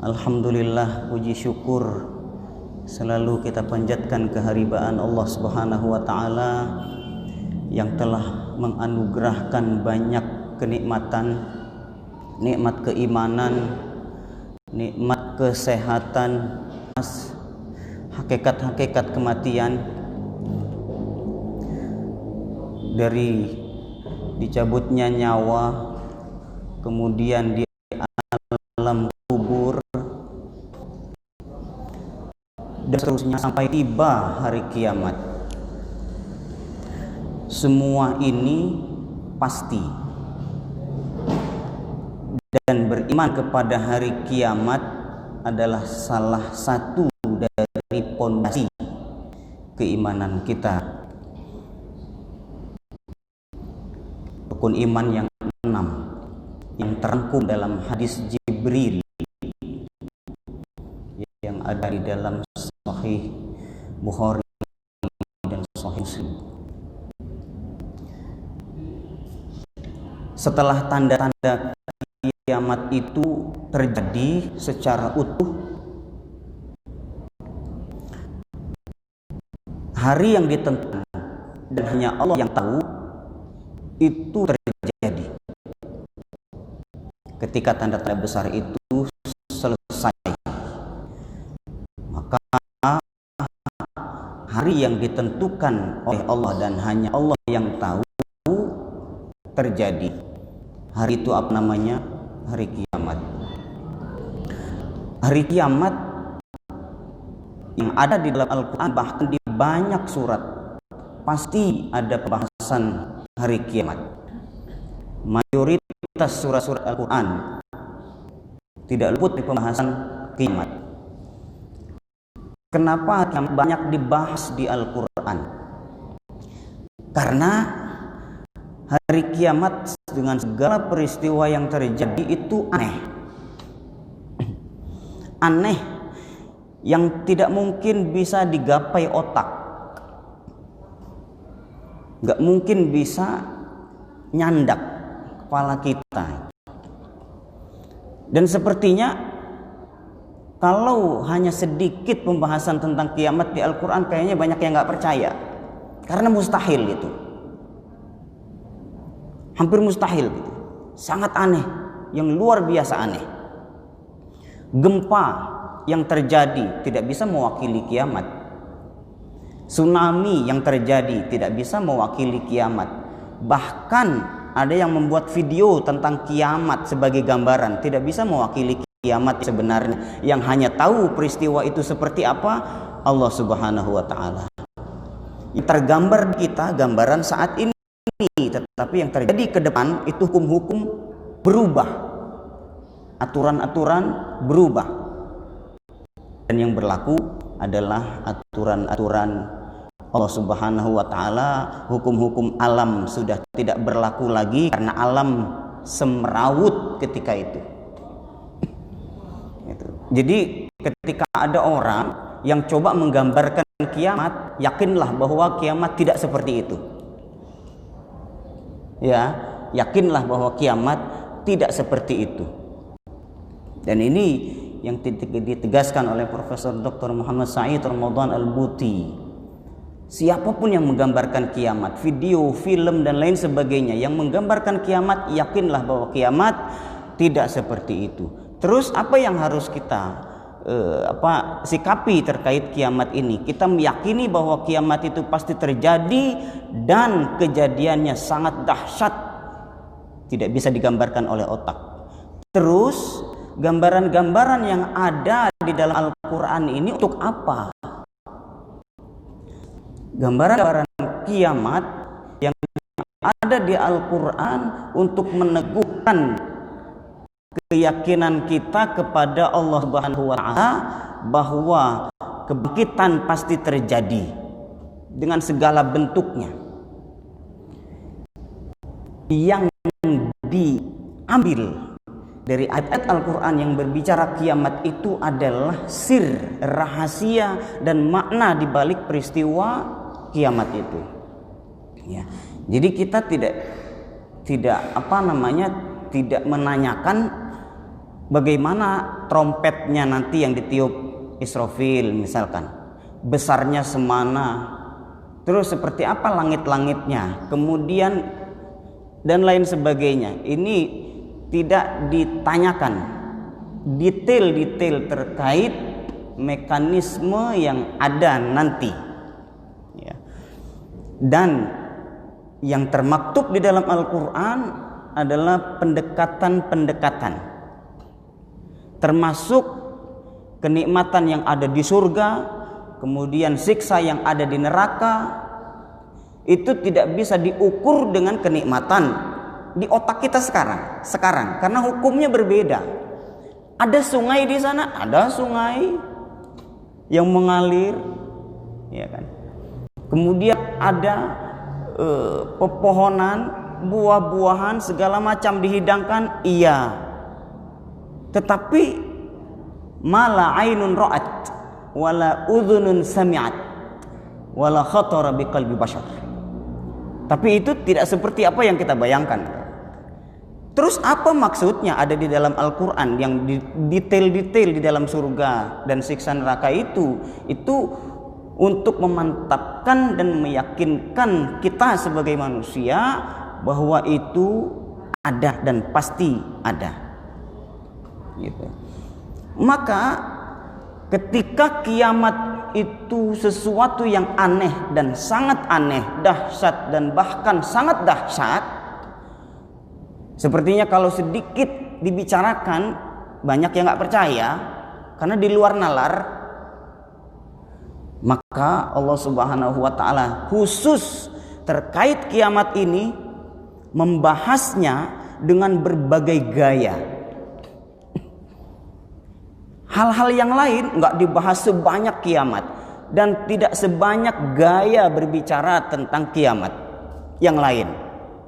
Alhamdulillah, puji syukur selalu kita panjatkan keharibaan Allah Subhanahu wa taala yang telah menganugerahkan banyak kenikmatan, nikmat keimanan, nikmat kesehatan, hakikat-hakikat kematian, dari dicabutnya nyawa, kemudian di alam kubur, dan seterusnya sampai tiba hari kiamat. Semua ini pasti, dan beriman kepada hari kiamat adalah salah satu dari pondasi keimanan kita. Rukun iman yang 6 yang terangkum dalam hadis Jibril yang ada di dalam Sahih Bukhari dan Sahih Muslim. Setelah tanda-tanda kiamat itu terjadi secara utuh, hari yang ditentukan dan hanya Allah yang tahu itu terjadi. Ketika tanda-tanda besar itu selesai, maka hari yang ditentukan oleh Allah dan hanya Allah yang tahu terjadi. Hari itu apa namanya? Hari kiamat. Hari kiamat yang ada di dalam Al-Quran, bahkan di banyak surat, pasti ada pembahasan hari kiamat. Mayoritas surat-surat Al-Quran tidak luput dari pembahasan kiamat. Kenapa kiamat banyak dibahas di Al-Quran? Karena hari kiamat dengan segala peristiwa yang terjadi itu aneh. Aneh yang tidak mungkin bisa digapai otak, gak mungkin bisa nyandak kepala kita. Dan sepertinya kalau hanya sedikit pembahasan tentang kiamat di Al-Quran, kayaknya banyak yang gak percaya, karena mustahil itu, hampir mustahil gitu. Sangat aneh, yang luar biasa aneh. Gempa yang terjadi tidak bisa mewakili kiamat. Tsunami yang terjadi tidak bisa mewakili kiamat. Bahkan ada yang membuat video tentang kiamat sebagai gambaran, tidak bisa mewakili kiamat sebenarnya. Yang hanya tahu peristiwa itu seperti apa, Allah Subhanahu wa taala. Yang tergambar di kita gambaran saat ini, tetapi yang terjadi ke depan itu hukum-hukum berubah, aturan-aturan berubah, dan yang berlaku adalah aturan-aturan Allah Subhanahu wa taala. Hukum-hukum alam sudah tidak berlaku lagi karena alam semrawut ketika itu. Jadi ketika ada orang yang coba menggambarkan kiamat, yakinlah bahwa kiamat tidak seperti itu. Ya, yakinlah bahwa kiamat tidak seperti itu. Dan ini yang ditegaskan oleh Profesor Dr. Muhammad Said Ramadan Al-Buti. Siapapun yang menggambarkan kiamat, video, film dan lain sebagainya yang menggambarkan kiamat, yakinlah bahwa kiamat tidak seperti itu. Terus apa yang harus kita sikapi terkait kiamat ini? Kita meyakini bahwa kiamat itu pasti terjadi dan kejadiannya sangat dahsyat, tidak bisa digambarkan oleh otak. Terus gambaran-gambaran yang ada di dalam Al-Quran ini untuk apa? Gambaran kiamat yang ada di Al-Quran untuk meneguhkan keyakinan kita kepada Allah Subhanahu wa taala bahwa kebangkitan pasti terjadi dengan segala bentuknya. Yang diambil dari ayat Al-Quran yang berbicara kiamat itu adalah sir, rahasia dan makna di balik peristiwa kiamat itu. Ya. Jadi kita tidak menanyakan bagaimana trompetnya nanti yang ditiup Israfil misalkan, besarnya semana, terus seperti apa langit-langitnya, kemudian dan lain sebagainya. Ini tidak ditanyakan detail-detail terkait mekanisme yang ada nanti, ya. Dan yang termaktub di dalam Al-Quran adalah pendekatan-pendekatan, termasuk kenikmatan yang ada di surga, kemudian siksa yang ada di neraka. Itu tidak bisa diukur dengan kenikmatan di otak kita sekarang karena hukumnya berbeda. Ada sungai di sana, ada sungai yang mengalir, ya kan. Kemudian ada pepohonan, buah-buahan segala macam dihidangkan, iya. Tetapi mala ainun ra'at wala udhunun sami'at wala khatara biqalbi bashar. Tapi itu tidak seperti apa yang kita bayangkan. Terus apa maksudnya ada di dalam Al-Quran yang detail-detail di dalam surga dan siksa neraka itu untuk memantapkan dan meyakinkan kita sebagai manusia bahwa itu ada dan pasti ada, gitu. Maka ketika kiamat itu sesuatu yang aneh dan sangat aneh, dahsyat dan bahkan sangat dahsyat, sepertinya kalau sedikit dibicarakan banyak yang nggak percaya karena di luar nalar. Maka Allah Subhanahu wa Ta'ala khusus terkait kiamat ini membahasnya dengan berbagai gaya. Hal-hal yang lain nggak dibahas sebanyak kiamat dan tidak sebanyak gaya berbicara tentang kiamat yang lain.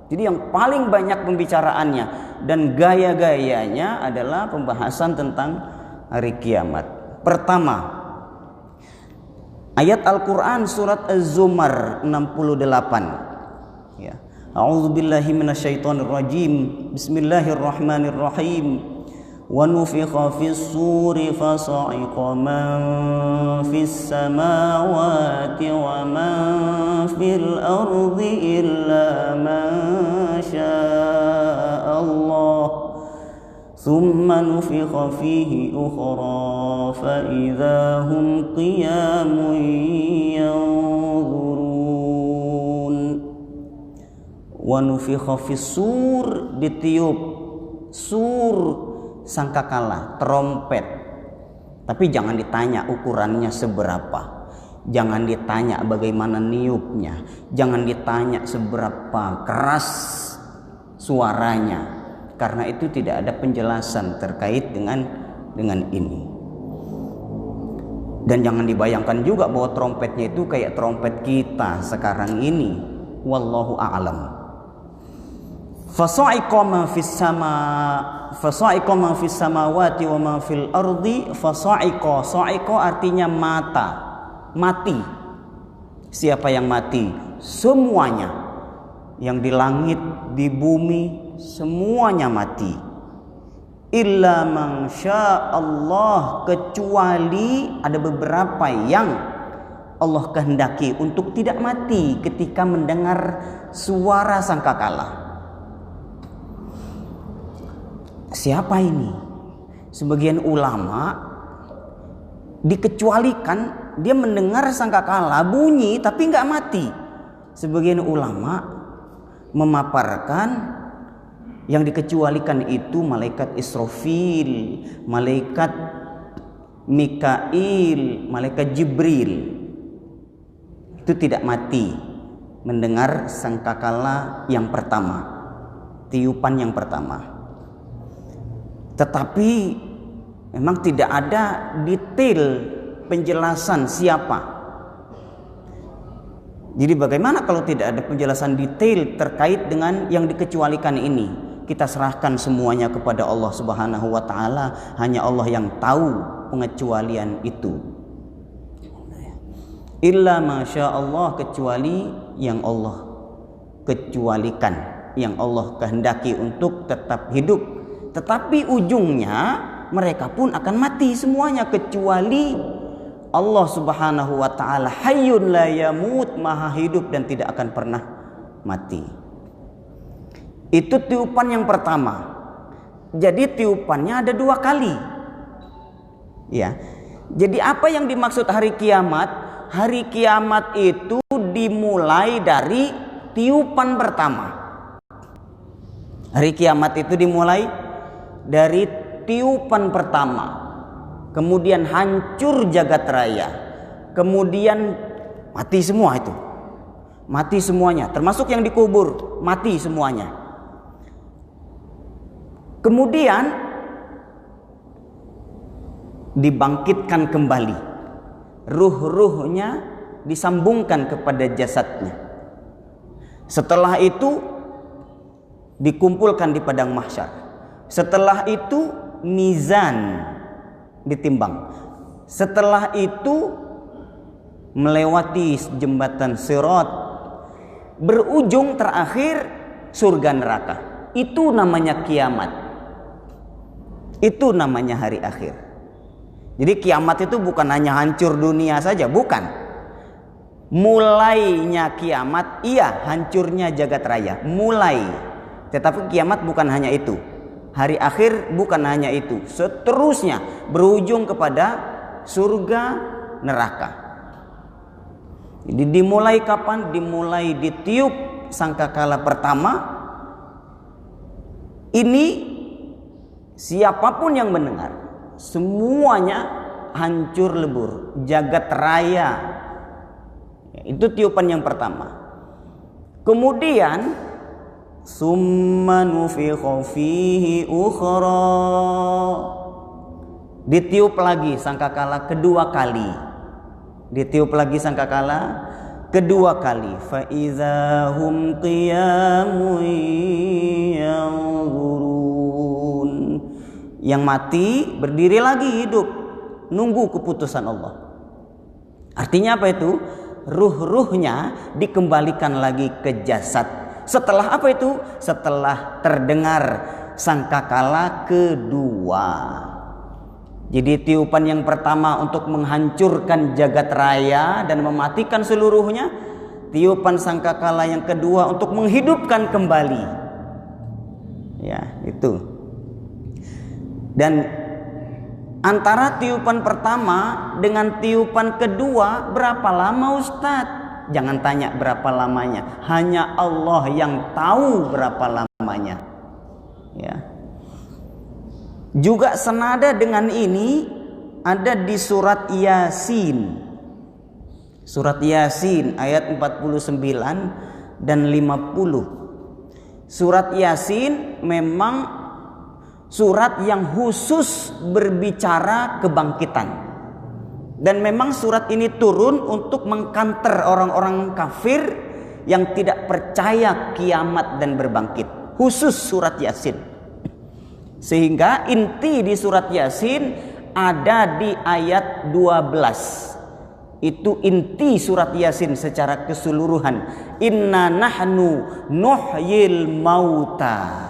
Jadi yang paling banyak pembicaraannya dan gaya-gayanya adalah pembahasan tentang hari kiamat. Pertama, ayat Al-Quran surat Az-Zumar 68. Ya. A'udzubillahi minasyaitonirrajim. Bismillahirrahmanirrahim. Wa nufikha fis-suri fasa'iqa man fis-samawati wa man fil ardi illa man syaa Allah. Thumma nufikha fihi ukhra fa idza hum qiyamun yanzurun. Wa nufikha fis-sur, ditiup sur, sangkakala, trompet. Tapi jangan ditanya ukurannya seberapa, jangan ditanya bagaimana niupnya, jangan ditanya seberapa keras suaranya, karena itu tidak ada penjelasan terkait dengan ini. Dan jangan dibayangkan juga bahwa trompetnya itu kayak trompet kita sekarang ini. Wallahu a'lam. Fasa'iqa ma fis samawati wa ma fil ardi. Sa'iqa artinya mati. Siapa yang mati? Semuanya. Yang di langit, di bumi, semuanya mati. Illa man syaa Allah, kecuali ada beberapa yang Allah kehendaki untuk tidak mati ketika mendengar suara sangkakala. Siapa ini? Sebagian ulama dikecualikan, dia mendengar sangkakala bunyi tapi nggak mati. Sebagian ulama memaparkan yang dikecualikan itu malaikat Israfil, malaikat Mikail, malaikat Jibril. Itu tidak mati mendengar sangkakala yang pertama, tiupan yang pertama. Tetapi memang tidak ada detail penjelasan siapa. Jadi bagaimana kalau tidak ada penjelasan detail terkait dengan yang dikecualikan ini? Kita serahkan semuanya kepada Allah Subhanahu wa Ta'ala. Hanya Allah yang tahu pengecualian itu. Illa masya Allah, kecuali yang Allah kecualikan, yang Allah kehendaki untuk tetap hidup. Tetapi ujungnya mereka pun akan mati semuanya, kecuali Allah Subhanahu wa taala hayyun la yamut, maha hidup dan tidak akan pernah mati. Itu tiupan yang pertama. Jadi tiupannya ada 2 kali. Ya. Jadi apa yang dimaksud hari kiamat? Hari kiamat itu dimulai dari tiupan pertama. Hari kiamat itu dimulai dari tiupan pertama. Kemudian hancur jagat raya. Kemudian mati semua itu. Mati semuanya, termasuk yang dikubur, mati semuanya. Kemudian dibangkitkan kembali. Ruh-ruhnya disambungkan kepada jasadnya. Setelah itu dikumpulkan di padang mahsyar. Setelah itu mizan ditimbang. Setelah itu melewati jembatan Sirat, berujung terakhir surga neraka. Itu namanya kiamat. Itu namanya hari akhir. Jadi kiamat itu bukan hanya hancur dunia saja, bukan. Mulainya kiamat, iya, hancurnya jagat raya, mulai. Tetapi kiamat bukan hanya itu. Hari akhir bukan hanya itu. Seterusnya berujung kepada surga neraka. Jadi dimulai kapan? Dimulai ditiup sangkakala pertama. Ini siapapun yang mendengar, semuanya hancur lebur, jagat raya. Itu tiupan yang pertama. Kemudian summa nufikha fihi ukhra, ditiup lagi sangkakala kedua kali. Ditiup lagi sangkakala kedua kali. Fa idza hum qiyamun yanzurun. Yang mati berdiri lagi hidup, nunggu keputusan Allah. Artinya apa itu? Ruh-ruhnya dikembalikan lagi ke jasad. Setelah apa itu? Setelah terdengar sangkakala kedua. Jadi tiupan yang pertama untuk menghancurkan jagat raya dan mematikan seluruhnya. Tiupan sangkakala yang kedua untuk menghidupkan kembali. Ya, itu. Dan antara tiupan pertama dengan tiupan kedua berapa lama Ustadz? Jangan tanya berapa lamanya. Hanya Allah yang tahu berapa lamanya. Ya. Juga senada dengan ini ada di surat Yasin. Surat Yasin ayat 49 dan 50. Surat Yasin memang surat yang khusus berbicara kebangkitan. Dan memang surat ini turun untuk mengkanter orang-orang kafir yang tidak percaya kiamat dan berbangkit. Khusus surat Yasin. Sehingga inti di surat Yasin ada di ayat 12. Itu inti surat Yasin secara keseluruhan. Inna nahnu nuhyil mauta.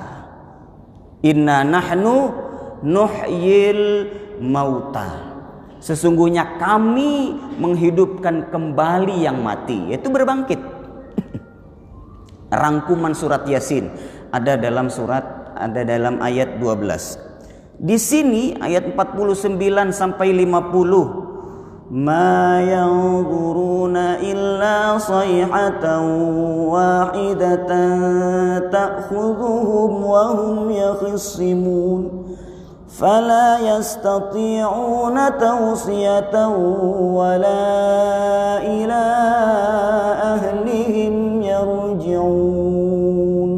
Inna nahnu nuhyil mauta. Sesungguhnya kami menghidupkan kembali yang mati, yaitu berbangkit. Rangkuman surat Yasin ada dalam ayat 12. Di sini ayat 49 sampai 50. Ma yanzuruna illa sayhatan wahidatan ta'khudhuhum wa hum yakhisimun. فلا يستطيعون توصية ولا إلى أهلهم يرجعون.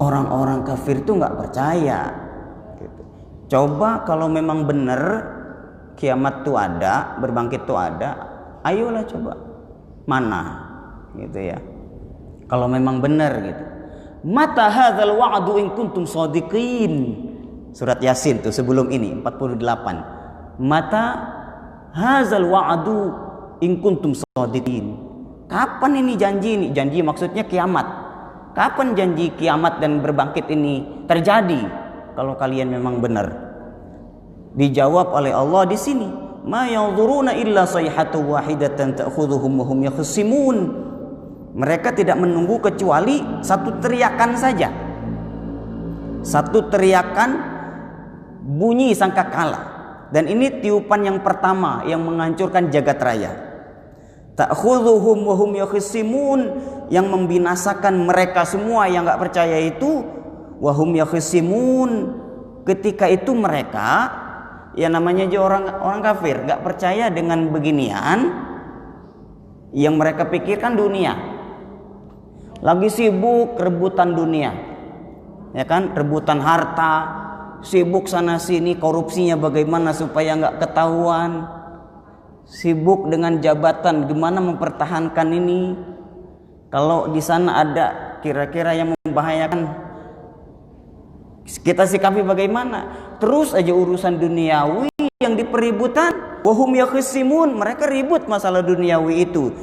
Orang-orang kafir itu nggak percaya. Coba kalau memang benar kiamat itu ada, berbangkit itu ada, ayolah coba. Mana? Gitu ya. Kalau memang benar gitu. Mata hadzal wa'du in kuntum shadiqin. Surat Yasin tuh sebelum ini 48. Mata hadzal wa'du in kuntum shadiqin. Kapan ini janji ini? Janji maksudnya kiamat. Kapan janji kiamat dan berbangkit ini terjadi? kalau kalian memang benar. Dijawab oleh Allah di sini, ma yanzuruna illa sayhatan wahidatan ta'khudhuhum wa hum yakhsimun. Mereka tidak menunggu kecuali satu teriakan saja. Satu teriakan bunyi sangkakala. Dan ini tiupan yang pertama yang menghancurkan jagat raya. Ta'khudhuhum wa hum yakhsimun, yang membinasakan mereka semua yang enggak percaya itu, wa hum yakhsimun. Ketika itu mereka, ya namanya aja orang kafir, enggak percaya dengan beginian. Yang mereka pikirkan dunia. Lagi sibuk rebutan dunia. Ya kan, rebutan harta, sibuk sana sini, korupsinya bagaimana supaya enggak ketahuan. Sibuk dengan jabatan, gimana mempertahankan ini. Kalau di sana ada kira-kira yang membahayakan, kita sikapi bagaimana? Terus aja urusan duniawi yang dipeributan. Wahum yakhsimun, mereka ribut masalah duniawi itu.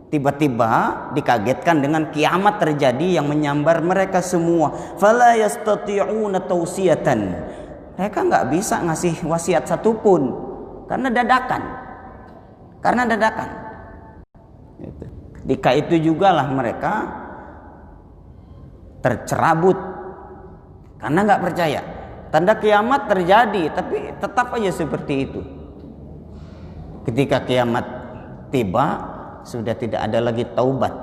Tiba-tiba dikagetkan dengan kiamat terjadi yang menyambar mereka semua. Fala yastati'una tausiyatan. Mereka enggak bisa ngasih wasiat satupun karena dadakan. Ketika itu jugalah mereka tercerabut karena nggak percaya. Tanda kiamat terjadi, tapi tetap aja seperti itu. Ketika kiamat tiba, sudah tidak ada lagi taubat.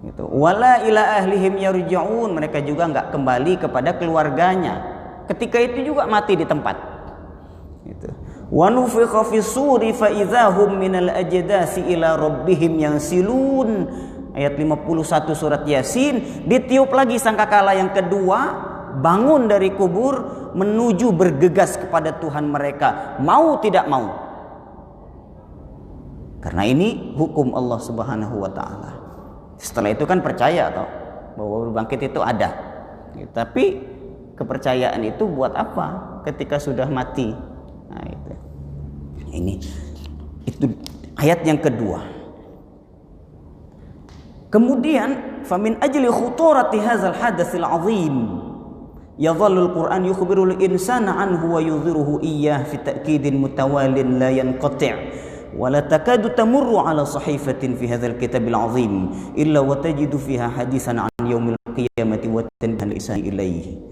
Gitu. Wala ila ahlihim yarji'un, mereka juga nggak kembali kepada keluarganya. Ketika itu juga mati di tempat. Gitu. Wa nufikha fis suri fa idzahum minal ajdasi ila rabbihim yansilun. Ayat 51 surat Yasin, ditiup lagi sangkakala yang kedua, bangun dari kubur menuju bergegas kepada Tuhan mereka, mau tidak mau. Karena ini hukum Allah Subhanahu wa taala. Setelah itu kan percaya atau bahwa bangkit itu ada. Ya, tapi kepercayaan itu buat apa ketika sudah mati? Nah, itu ayat yang kedua. Kemudian famin ajli khuturati hadzal hadatsil azim yadhallu al-Qur'an yukhbiru al-insana anhu wa yudhiruhu iyyah fi ta'kidin mutawalin la yanqati' wa la takadu tamurru ala sahifatin fi hadzal kitabil azim illa wa tajidu fiha hadisan an yaumil qiyamati wa tanbihan lisan ilaihi.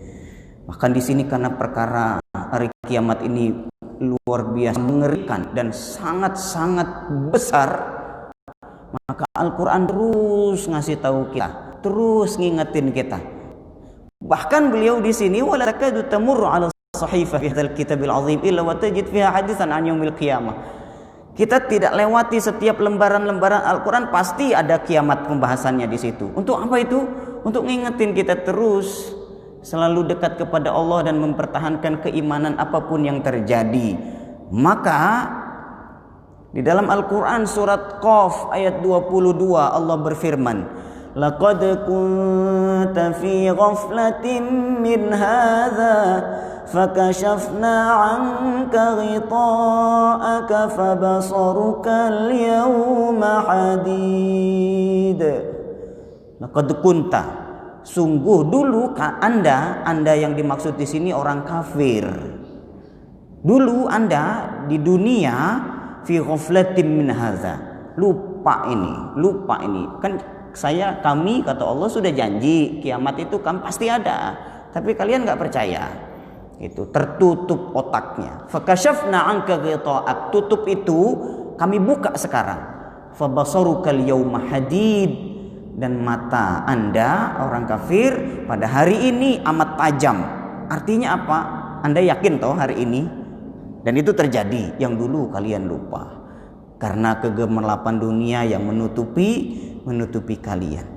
Bahkan di sini karena perkara hari kiamat ini luar biasa mengerikan dan sangat-sangat besar, maka Al-Quran terus ngasih tahu kita, terus ngingetin kita. Bahkan beliau di sini wala takadu tamurru ala sahifah fi hadzal kitabil azim illa wa tajid fiha hadisan an yaumil qiyamah. Kita tidak lewati setiap lembaran-lembaran Al-Quran pasti ada kiamat pembahasannya di situ. Untuk apa itu? Untuk ngingetin kita terus selalu dekat kepada Allah dan mempertahankan keimanan apapun yang terjadi. Maka di dalam Al-Quran surat Qaf ayat 22 Allah berfirman, laqad kunta fi ghaflatin min hadza fakashafna 'anka ghita'aka fabasaruka al-yawma hadid. Laqad kunta, sungguh dulu Anda yang dimaksud di sini orang kafir. Dulu Anda di dunia fi ghaflatin min hadza, lupa ini. Kan kami kata Allah sudah janji kiamat itu kan pasti ada, tapi kalian enggak percaya. Itu tertutup otaknya. Fakashafna 'anka ghita'ak, tutup itu kami buka sekarang. Fabasarukal yauma hadid, dan mata Anda orang kafir pada hari ini amat tajam. Artinya apa? Anda yakin toh hari ini? Dan itu terjadi yang dulu kalian lupa. Karena kegemerlapan dunia yang menutupi kalian.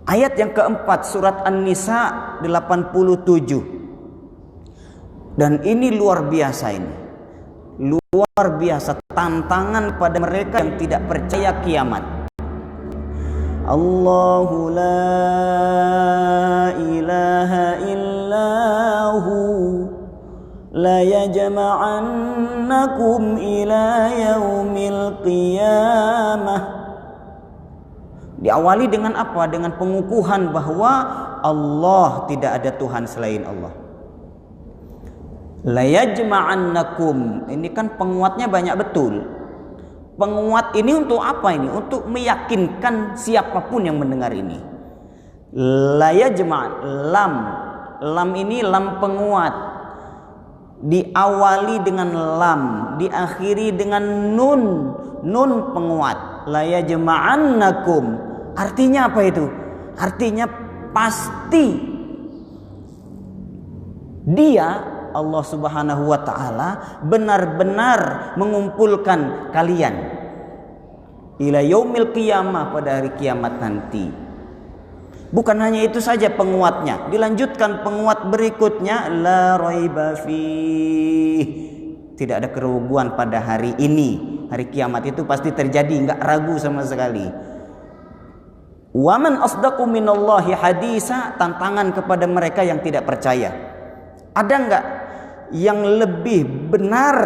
Ayat yang keempat surat An-Nisa 87. Dan ini luar biasa ini. Luar biasa tantangan pada mereka yang tidak percaya kiamat. Allahu la ilaha illahu la yajma'annakum ila yaumil qiyamah. Diawali dengan apa? Dengan pengukuhan bahwa Allah tidak ada Tuhan selain Allah. La yajma'annakum. Ini kan penguatnya banyak betul. Penguat ini untuk apa ini? Untuk meyakinkan siapapun yang mendengar ini. La yajma', lam ini lam penguat. Diawali dengan lam, diakhiri dengan nun penguat. La yajma'annakum. Artinya apa itu? Artinya pasti dia, Allah Subhanahu wa ta'ala, benar-benar mengumpulkan kalian ila yaumil qiyamah, pada hari kiamat nanti. Bukan hanya itu saja penguatnya, dilanjutkan penguat berikutnya, la raiba fih, tidak ada keraguan pada hari ini. Hari kiamat itu pasti terjadi, enggak ragu sama sekali. Wa man asdaqu minallahi hadisa, tantangan kepada mereka yang tidak percaya. Ada enggak yang lebih benar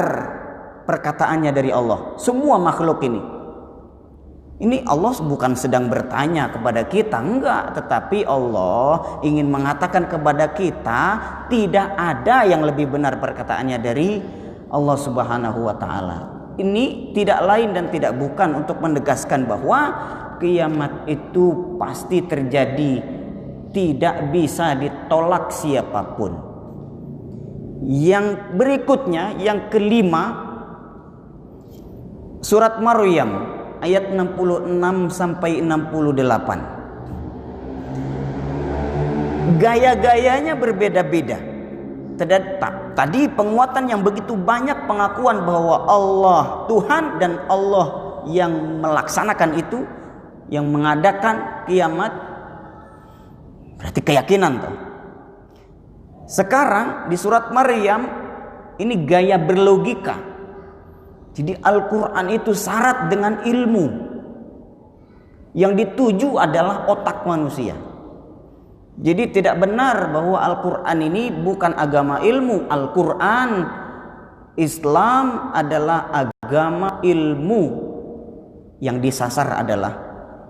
perkataannya dari Allah? Semua makhluk ini Allah bukan sedang bertanya kepada kita, enggak, tetapi Allah ingin mengatakan kepada kita tidak ada yang lebih benar perkataannya dari Allah Subhanahu wa ta'ala. Ini tidak lain dan tidak bukan untuk menegaskan bahwa kiamat itu pasti terjadi, tidak bisa ditolak siapapun. Yang berikutnya, yang kelima, surat Maryam ayat 66 sampai 68. Gaya-gayanya berbeda-beda. Tadi penguatan yang begitu banyak, pengakuan bahwa Allah Tuhan dan Allah yang melaksanakan itu, yang mengadakan kiamat, berarti keyakinan tuh. Sekarang di surat Maryam ini gaya berlogika. Jadi Al-Quran itu syarat dengan ilmu. Yang dituju adalah otak manusia. Jadi tidak benar bahwa Al-Quran ini bukan agama ilmu. Al-Quran, Islam adalah agama ilmu. Yang disasar adalah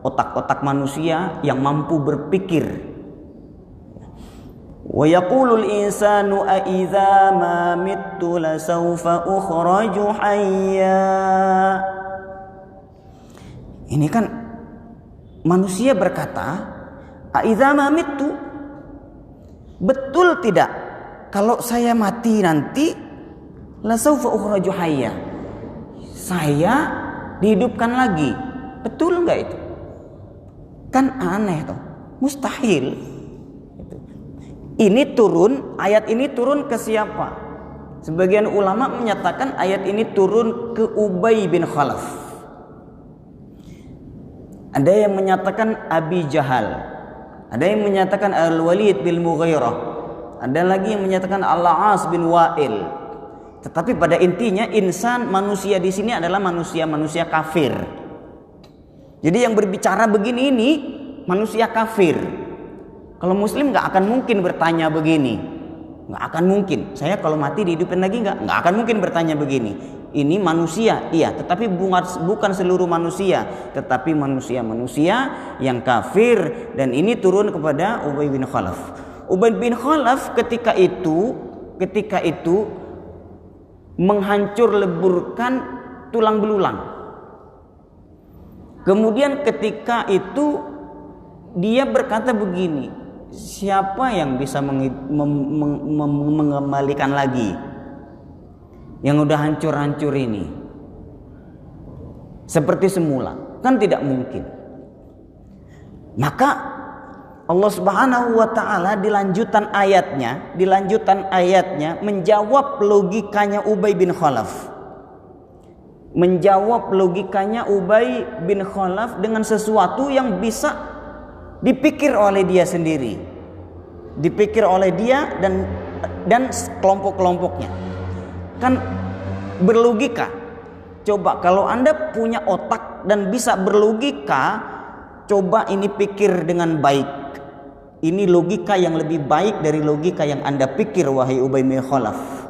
otak-otak manusia yang mampu berpikir. Wa yaqulul insanu a idza ma mittu la sawfa ukhraju hayya. Ini kan manusia berkata, a idza ma mittu, betul tidak kalau saya mati nanti la sawfa ukhraju hayya, saya dihidupkan lagi? Betul enggak itu? Kan aneh toh, mustahil. Ini turun, ayat ini turun ke siapa? Sebagian ulama menyatakan ayat ini turun ke Ubay bin Khalaf. Ada yang menyatakan Abi Jahal. Ada yang menyatakan Al-Walid bin Mughirah. Ada lagi yang menyatakan Al-As bin Wa'il. Tetapi pada intinya insan, manusia di sini adalah manusia kafir. Jadi yang berbicara begini ini manusia kafir. Kalau muslim nggak akan mungkin bertanya begini, nggak akan mungkin. Saya kalau mati dihidupin lagi nggak akan mungkin bertanya begini. Ini manusia, iya, tetapi bukan seluruh manusia, tetapi manusia yang kafir. Dan ini turun kepada Ubay bin Khalaf. Ubay bin Khalaf ketika itu menghancur leburkan tulang belulang. Kemudian ketika itu dia berkata begini, siapa yang bisa mengembalikan lagi yang udah hancur-hancur ini seperti semula? Kan tidak mungkin. Maka Allah Subhanahu wa ta'ala di lanjutan ayatnya menjawab logikanya Ubay bin Khalaf. Menjawab logikanya Ubay bin Khalaf dengan sesuatu yang bisa dipikir oleh dia sendiri, dipikir oleh dia dan kelompok-kelompoknya. Kan berlogika. Coba kalau Anda punya otak dan bisa berlogika, coba ini pikir dengan baik. Ini logika yang lebih baik dari logika yang Anda pikir, wahai Ubay bin Khalaf.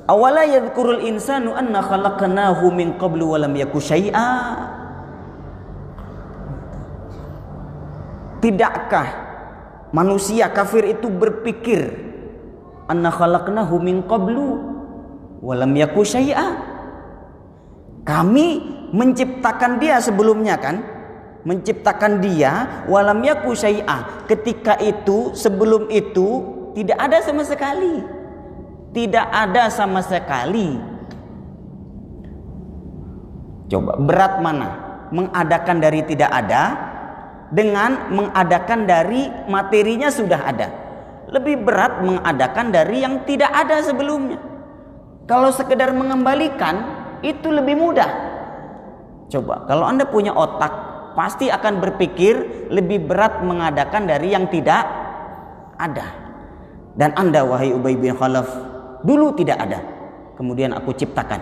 Awala yadhkurul insanu anna khalaqnahu min qablu wa lam yaku syai'a. Tidakkah manusia kafir itu berpikir anna khalaqnahu min qablu wa lam yaku syai'a. Kami menciptakan dia sebelumnya kan? Menciptakan dia wa lam yaku syai'a. Ketika itu, sebelum itu tidak ada sama sekali. Tidak ada sama sekali. Coba berat mana? Mengadakan dari tidak ada dengan mengadakan dari materinya sudah ada. Lebih berat mengadakan dari yang tidak ada sebelumnya. Kalau sekedar mengembalikan itu lebih mudah. Coba kalau Anda punya otak, pasti akan berpikir lebih berat mengadakan dari yang tidak ada. Dan Anda wahai Ubay bin Khalaf, dulu tidak ada, kemudian aku ciptakan.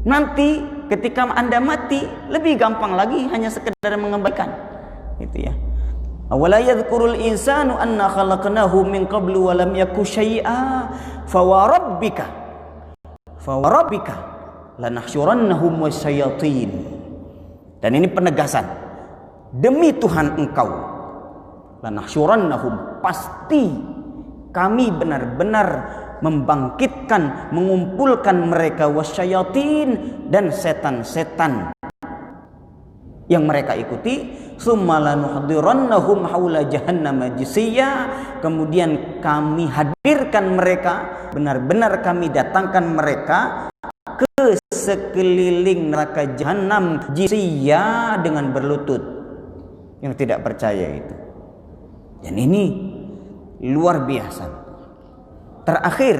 Nanti ketika Anda mati lebih gampang lagi, hanya sekedar mengembalikan. Itu ya. Awala yadhkurul insanu anna khalaqnahu min qablu wa lam yaku syai'a fawarabbika lanahsyurannahum wasyayatin. Dan ini penegasan, demi Tuhan engkau, lanahsyurannahum, pasti kami benar-benar membangkitkan, mengumpulkan mereka, wasyayatin, dan setan-setan yang mereka ikuti. Summa lanuhdirannahum haula jahannam jisiyya, kemudian kami hadirkan mereka, benar-benar kami datangkan mereka ke sekeliling neraka jahanam jisiyya, dengan berlutut, yang tidak percaya itu. Dan ini luar biasa. Terakhir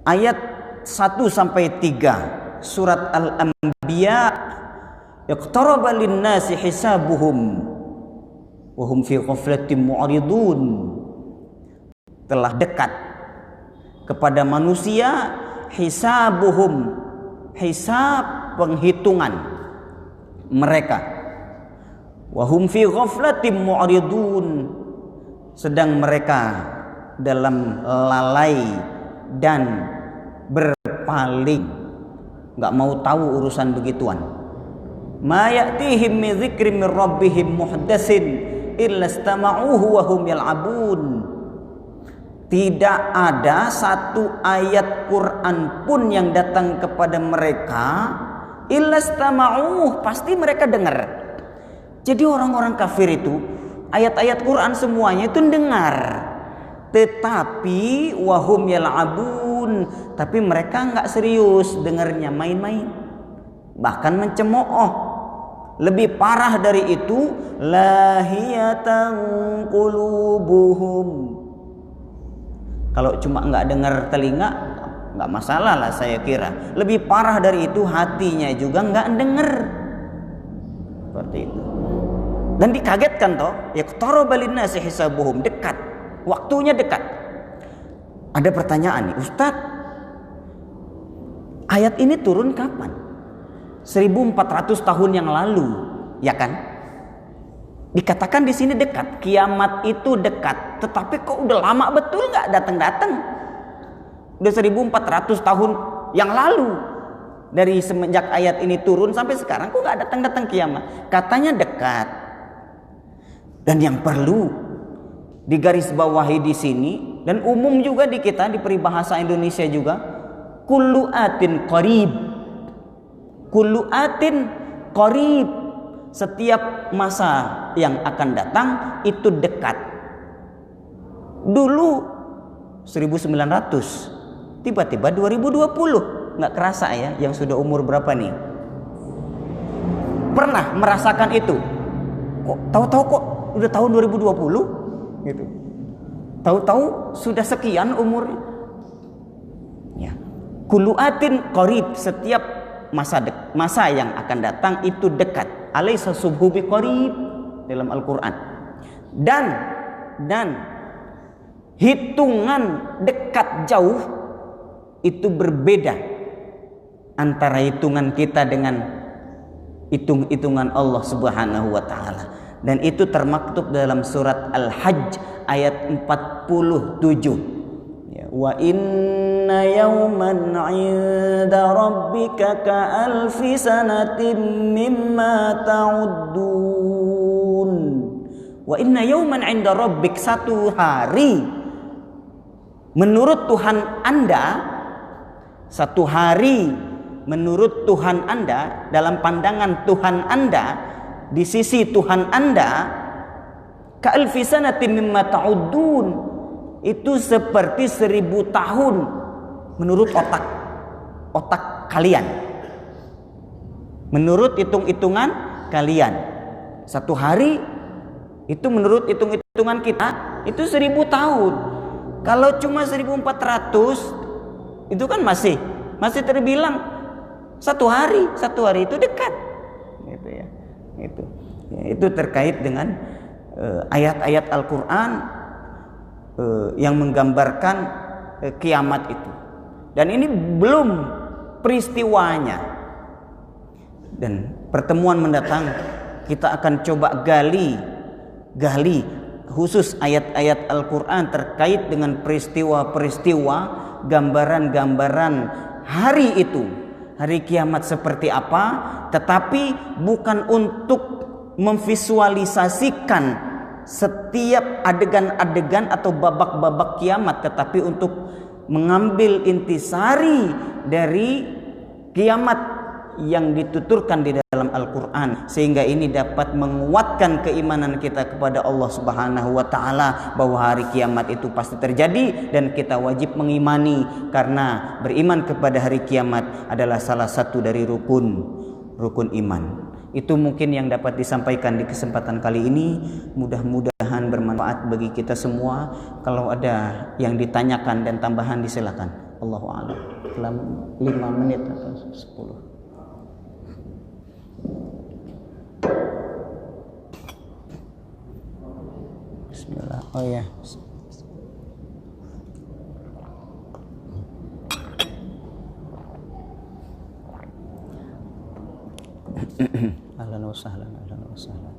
ayat 1 sampai 3 surat Al-Anbiya, iqtaraba lin-nasi hisabuhum wa hum fi ghaflatin mu'ridun. Telah dekat kepada manusia hisabuhum, hisab penghitungan mereka, wa hum fi ghaflatin mu'ridun, sedang mereka dalam lalai dan berpaling, enggak mau tahu urusan begituan. Ma ya'tihim min dzikrin min rabbihim muhdatsin illa istama'uhu wa hum yal'abun. Tidak ada satu ayat Quran pun yang datang kepada mereka illa istama'uhu, pasti mereka dengar. Jadi orang-orang kafir itu ayat-ayat Quran semuanya itu dengar, tetapi wahum yal'abun, tapi mereka enggak serius dengarnya, main-main, bahkan mencemooh. Lebih parah dari itu, lahiyatan qulubuhum. Kalau cuma enggak dengar telinga enggak masalah lah, saya kira. Lebih parah dari itu, hatinya juga enggak dengar. Seperti itu. Dan dikagetkan toh, yaqtaraba linnasi hisabuhum, dekat, waktunya dekat. Ada pertanyaan nih, Ustaz, ayat ini turun kapan? 1400 tahun yang lalu, ya kan? Dikatakan di sini dekat, kiamat itu dekat, tetapi kok udah lama betul nggak datang-datang? Udah 1400 tahun yang lalu dari semenjak ayat ini turun sampai sekarang, kok nggak datang-datang kiamat? Katanya dekat. Dan yang perlu digarisbawahi di sini, dan umum juga di kita, di peribahasa Indonesia juga, kullu atin qarib. Kullu atin qarib, setiap masa yang akan datang itu dekat. Dulu 1900, tiba-tiba 2020, nggak kerasa ya, yang sudah umur berapa nih? Pernah merasakan itu? Kok tahu-tahu kok udah tahun 2020 gitu. Tahu-tahu sudah sekian umurnya. Ya. Kullu atin qarib, setiap masa yang akan datang itu dekat. Alaysa subhu biqarib dalam Al-Qur'an. Dan hitungan dekat jauh itu berbeda antara hitungan kita dengan hitungan Allah Subhanahu wa taala. Dan itu termaktub dalam surat Al-Hajj ayat 47. Wa inna yawman 'inda rabbika ka alfi sanatin mimma ta'uddun Wa inna yawman 'inda rabbik, satu hari menurut Tuhan Anda, satu hari menurut Tuhan Anda, dalam pandangan Tuhan Anda, di sisi Tuhan Anda, ka'alfi sanatin mimma ta'uddun, itu seperti 1000 tahun menurut otak kalian, menurut hitung-hitungan kalian. Satu hari itu menurut hitung-hitungan kita itu 1000 tahun. Kalau cuma 1400 itu kan masih terbilang satu hari itu dekat, gitu ya. Itu terkait dengan ayat-ayat Al-Quran yang menggambarkan kiamat itu. Dan ini belum peristiwanya. Dan pertemuan mendatang kita akan coba gali khusus ayat-ayat Al-Quran terkait dengan peristiwa-peristiwa, gambaran-gambaran hari itu, hari kiamat seperti apa, tetapi bukan untuk memvisualisasikan setiap adegan-adegan atau babak-babak kiamat, tetapi untuk mengambil intisari dari kiamat yang dituturkan di dalam Al-Quran, sehingga ini dapat menguatkan keimanan kita kepada Allah Subhanahu wa Ta'ala bahwa hari kiamat itu pasti terjadi dan kita wajib mengimani, karena beriman kepada hari kiamat adalah salah satu dari rukun iman. Itu mungkin yang dapat disampaikan di kesempatan kali ini. Mudah-mudahan bermanfaat bagi kita semua. Kalau ada yang ditanyakan dan tambahan disilakan. Allahu a'lam. 5 menit atau 10. Bismillah. Oh ya. Ahlan wa sahlan, ahlan wa sahlan.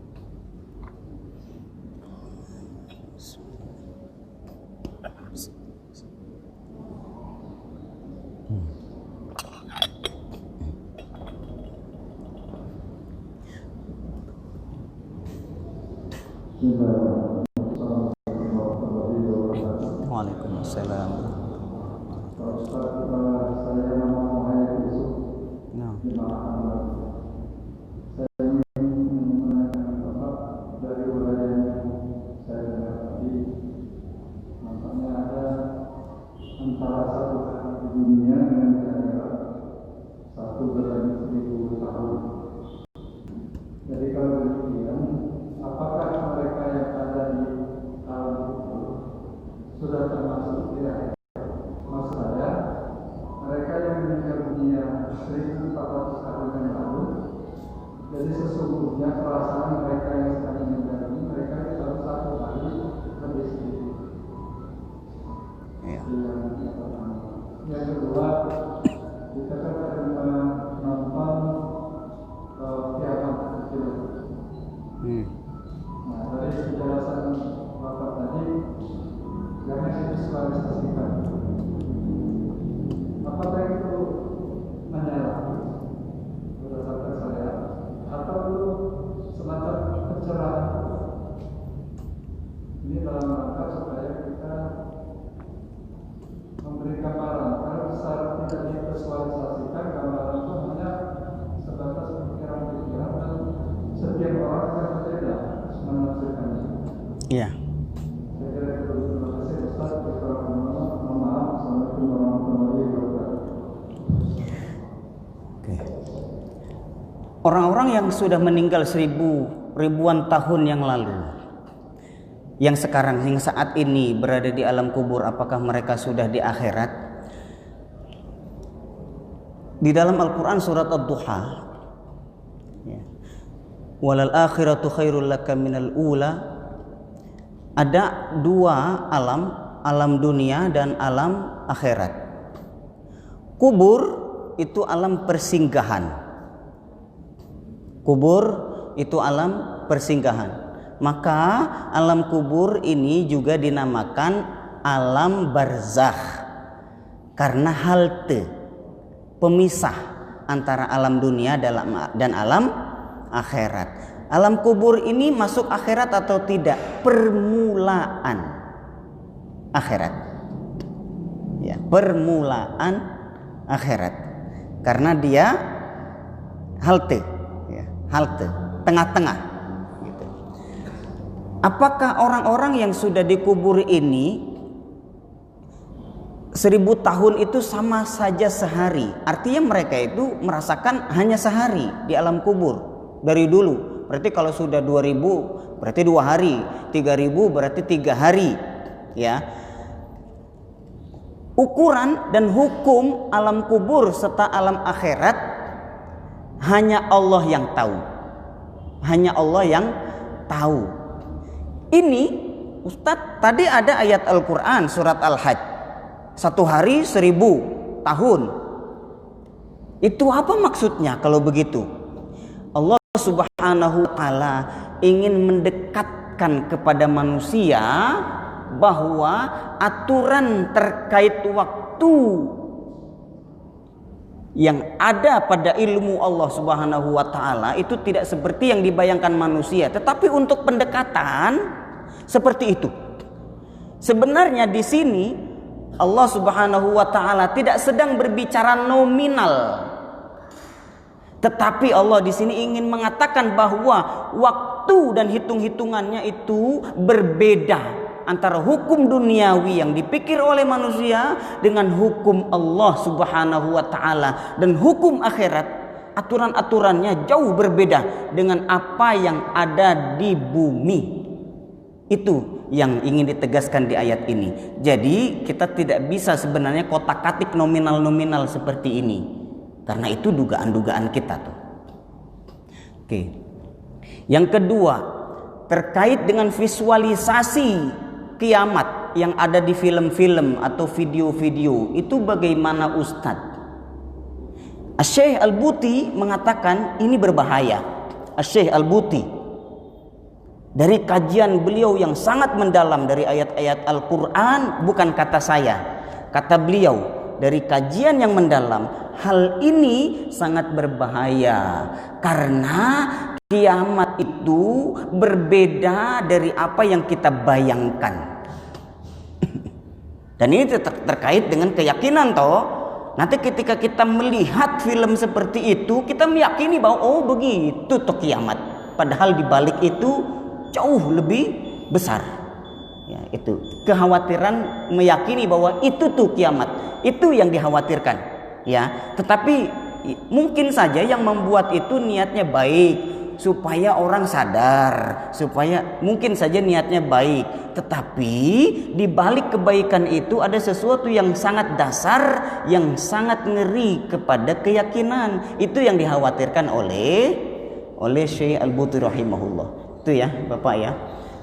Waalaikumsalam. Ya. Orang-orang yang sudah meninggal ribuan tahun yang lalu, yang sekarang hingga saat ini berada di alam kubur, apakah mereka sudah di akhirat? Di dalam Al-Quran surat Ad-Duha, walal akhiratu khairul laka minal ula, ada dua alam dunia dan alam akhirat. Kubur itu alam persinggahan. Kubur itu alam persinggahan. Maka alam kubur ini juga dinamakan alam barzakh, karena halte pemisah antara alam dunia dan alam akhirat. Alam kubur ini masuk akhirat atau tidak? Permulaan akhirat. Ya, permulaan akhirat. Karena dia halte, ya, halte, tengah-tengah. Gitu. Apakah orang-orang yang sudah dikubur ini 1000 tahun itu sama saja sehari? Artinya mereka itu merasakan hanya sehari di alam kubur dari dulu. Berarti kalau sudah 2000 berarti 2 hari, 3000 berarti 3 hari, ya. Ukuran dan hukum alam kubur serta alam akhirat hanya Allah yang tahu. Hanya Allah yang tahu. Ini Ustadz, tadi ada ayat Al-Quran surat Al-Hajj, 1 hari 1000 tahun. Itu apa maksudnya kalau begitu? Allah Subhanahu wa ta'ala ingin mendekatkan kepada manusia bahwa aturan terkait waktu yang ada pada ilmu Allah Subhanahu wa ta'ala itu tidak seperti yang dibayangkan manusia, tetapi untuk pendekatan seperti itu. Sebenarnya di sini Allah Subhanahu wa ta'ala tidak sedang berbicara nominal, tetapi Allah di sini ingin mengatakan bahwa waktu dan hitung-hitungannya itu berbeda antara hukum duniawi yang dipikir oleh manusia dengan hukum Allah Subhanahu wa ta'ala, dan hukum akhirat aturan-aturannya jauh berbeda dengan apa yang ada di bumi. Itu yang ingin ditegaskan di ayat ini. Jadi kita tidak bisa sebenarnya kotak-katik nominal-nominal seperti ini, karena itu dugaan-dugaan kita tuh. Oke. Yang kedua, terkait dengan visualisasi kiamat yang ada di film-film atau video-video, itu bagaimana Ustadz? Asy-Syaikh Al-Buti mengatakan ini berbahaya. Asy-Syaikh Al-Buti dari kajian beliau yang sangat mendalam dari ayat-ayat Al-Quran, bukan kata saya, kata beliau, dari kajian yang mendalam, hal ini sangat berbahaya karena kiamat itu berbeda dari apa yang kita bayangkan. Dan ini terkait dengan keyakinan toh. Nanti ketika kita melihat film seperti itu, kita meyakini bahwa oh begitu toh kiamat. Padahal di balik itu jauh lebih besar. Ya, itu kekhawatiran meyakini bahwa itu tuh kiamat, itu yang dikhawatirkan, ya. Tetapi mungkin saja yang membuat itu niatnya baik supaya orang sadar, supaya mungkin saja niatnya baik, tetapi di balik kebaikan itu ada sesuatu yang sangat dasar, yang sangat ngeri kepada keyakinan. Itu yang dikhawatirkan oleh Syekh Al-Buti rahimahullah. Itu ya Bapak ya.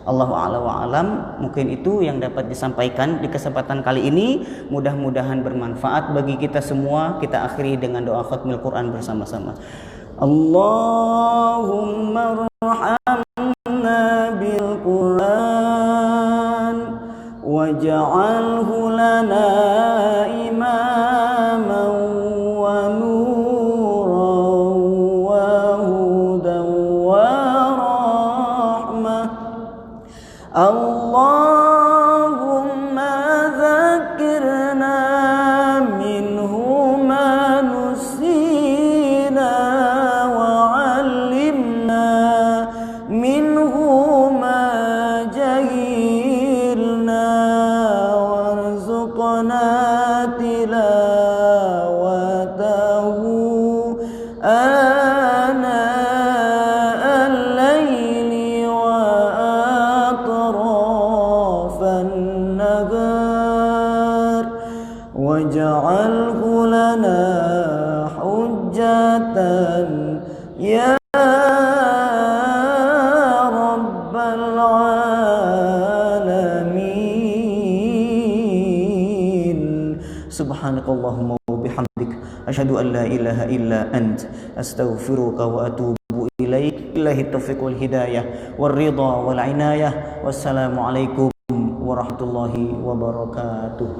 Allahu a'lam wa alam. Mungkin itu yang dapat disampaikan di kesempatan kali ini. Mudah-mudahan bermanfaat bagi kita semua. Kita akhiri dengan doa khatmil Quran bersama-sama. Allahumma arhamna bil Quran waj'alhu lana imaman wa nuran wa hudan wa rahmah. Allahumma dzakirna minhu ma nusina wa 'allimna minhu ma jahilna warzuqna tilawatahu ana al-laili wa النهار واجعله لنا حجة يا رب العالمين. سبحانك اللهم وبحمدك أشهد أن لا إله إلا أنت أستغفرك وأتوب إليك. بالله التوفيق والهداية والرضا والعناية. والسلام عليكم warahmatullahi wabarakatuh.